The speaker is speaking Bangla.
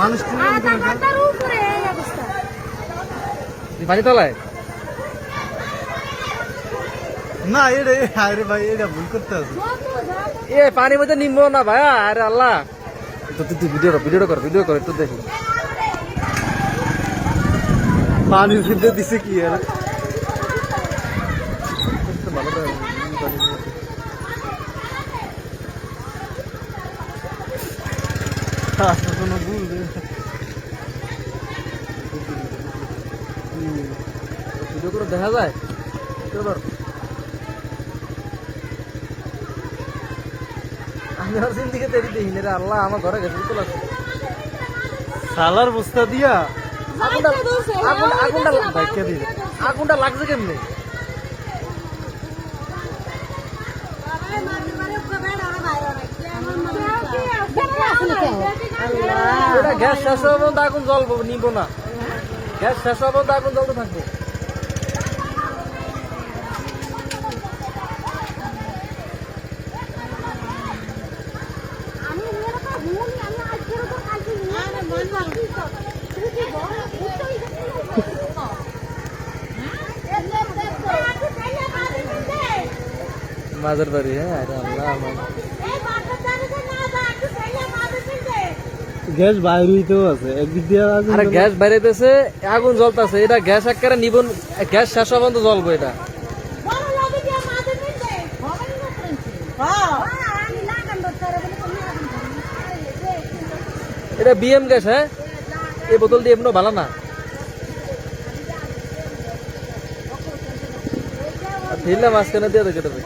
মানুষ পানি তলায় না এটা আরে ভাই এটা ভুল করতে আছে এ পানি মধ্যে নিমবো না ভাই আরে আল্লাহ তুই ভিডিও কর একটু দেখি পানির মধ্যে দিছে কি আর ভালো তো কোনো ভুল নেই। ভিডিও করে দেখা যায় আমি আর দিকে দেরি দেখি রে আল্লাহ আমার ঘরে গেছে তো লাগছে সালার বস্তা দিয়া আগুনটা বাইকে দিয়ে আগুনটা লাগছে কেমনে এটা গ্যাস শেষ হওয়া পর্যন্ত আগুন জ্বলবো নিবো না গ্যাস শেষ হওয়া পর্যন্ত আগুন জ্বলতে থাকবো মাঝের বাড়ি হ্যাঁ আরে আল্লাহ গ্যাস বাইরেও আছে একদিক দিয়ে আছে আরে গ্যাস বাইরেতেছে আগুন জ্বলতেছে এটা গ্যাস একেবারে নিবন গ্যাস শেষ হওয়া পর্যন্ত জ্বলবো এটা এটা বিএম গ্যাস হ্যাঁ এই বোতল দিয়ে এমন ভালো না ঢিলা মাঝখানে দিয়ে দেখে দেবে